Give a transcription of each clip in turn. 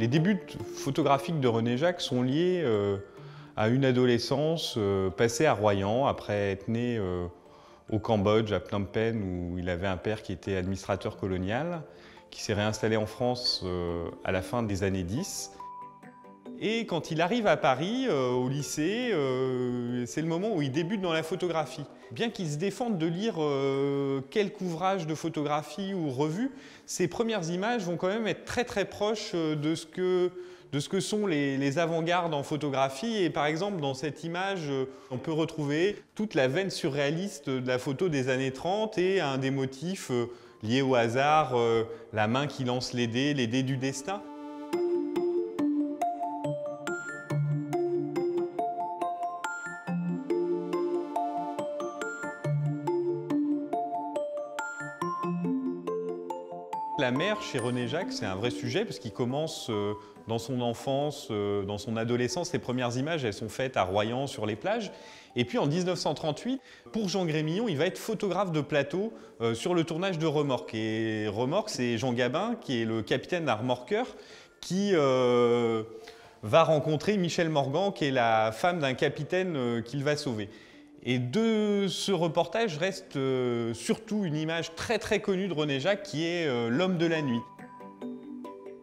Les débuts photographiques de René Jacques sont liés à une adolescence passée à Royan, après être né au Cambodge, à Phnom Penh, où il avait un père qui était administrateur colonial, qui s'est réinstallé en France à la fin des années 10. Et quand il arrive à Paris, au lycée, c'est le moment où il débute dans la photographie. Bien qu'il se défende de lire quelques ouvrages de photographie ou revues, ses premières images vont quand même être très très proches de ce que sont les avant-gardes en photographie. Et par exemple, dans cette image, on peut retrouver toute la veine surréaliste de la photo des années 30 et un des motifs liés au hasard, la main qui lance les dés du destin. La mer chez René Jacques, c'est un vrai sujet parce qu'il commence dans son enfance, dans son adolescence. Les premières images, elles sont faites à Royan sur les plages. Et puis en 1938, pour Jean Grémillon, il va être photographe de plateau sur le tournage de Remorque. Et Remorque, c'est Jean Gabin, qui est le capitaine d'un remorqueur, qui va rencontrer Michèle Morgan, qui est la femme d'un capitaine qu'il va sauver. Et de ce reportage reste surtout une image très très connue de René Jacques qui est l'homme de la nuit.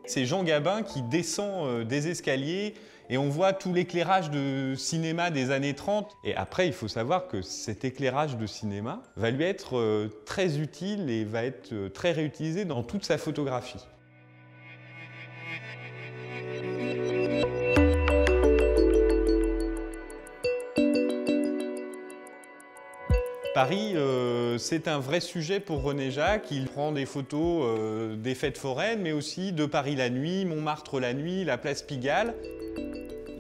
C'est Jean Gabin qui descend des escaliers et on voit tout l'éclairage de cinéma des années 30. Et après, il faut savoir que cet éclairage de cinéma va lui être très utile et va être très réutilisé dans toute sa photographie. Paris, c'est un vrai sujet pour René Jacques. Il prend des photos des fêtes foraines, mais aussi de Paris la nuit, Montmartre la nuit, la place Pigalle.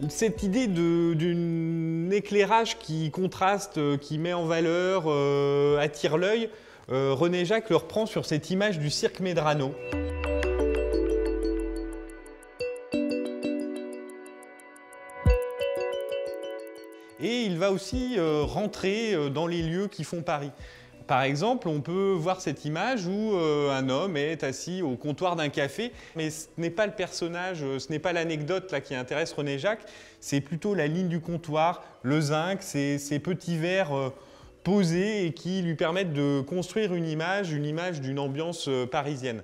Cette idée d'un éclairage qui contraste, qui met en valeur, attire l'œil, René Jacques le reprend sur cette image du cirque Medrano. Et il va aussi rentrer dans les lieux qui font Paris. Par exemple, on peut voir cette image où un homme est assis au comptoir d'un café, mais ce n'est pas le personnage, ce n'est pas l'anecdote là qui intéresse René Jacques, c'est plutôt la ligne du comptoir, le zinc, ces petits verres posés et qui lui permettent de construire une image d'une ambiance parisienne.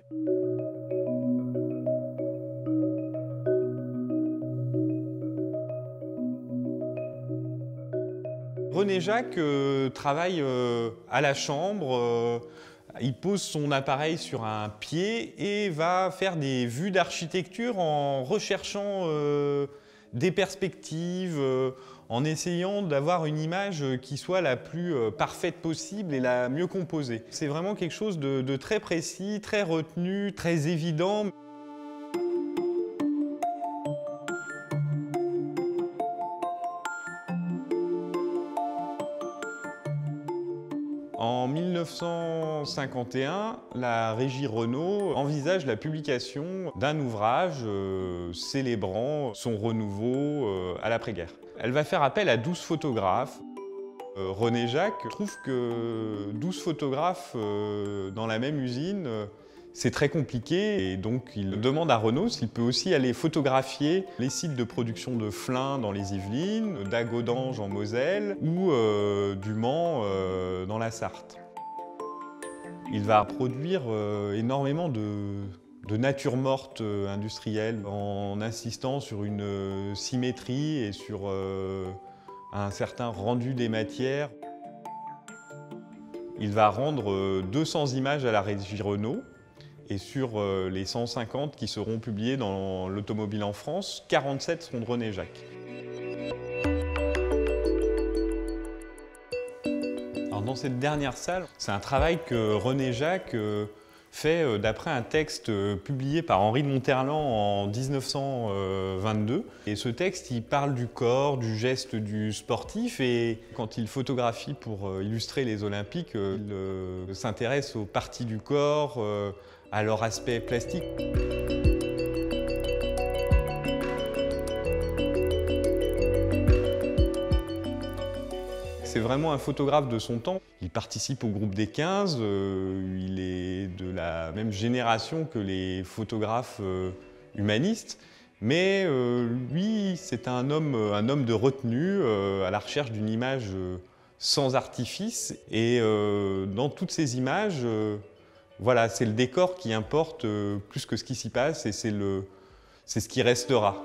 René Jacques travaille à la chambre, il pose son appareil sur un pied et va faire des vues d'architecture en recherchant des perspectives, en essayant d'avoir une image qui soit la plus parfaite possible et la mieux composée. C'est vraiment quelque chose de très précis, très retenu, très évident. En 1951, la régie Renault envisage la publication d'un ouvrage célébrant son renouveau à l'après-guerre. Elle va faire appel à 12 photographes. René Jacques trouve que 12 photographes dans la même usine, c'est très compliqué et donc il demande à Renault s'il peut aussi aller photographier les sites de production de Flins dans les Yvelines, d'Agodange en Moselle ou du Mans dans la Sarthe. Il va produire énormément de nature morte industrielle en insistant sur une symétrie et sur un certain rendu des matières. Il va rendre 200 images à la régie Renault. Et sur les 150 qui seront publiés dans l'automobile en France, 47 seront de René Jacques. Alors dans cette dernière salle, c'est un travail que René Jacques fait d'après un texte publié par Henri de Monterland en 1922. Et ce texte, il parle du corps, du geste du sportif. Et quand il photographie pour illustrer les Olympiques, il s'intéresse aux parties du corps, à leur aspect plastique. C'est vraiment un photographe de son temps. Il participe au groupe des 15, il est de la même génération que les photographes humanistes. Mais lui, c'est un homme de retenue, à la recherche d'une image sans artifice. Et dans toutes ces images, voilà, c'est le décor qui importe plus que ce qui s'y passe, et c'est ce qui restera.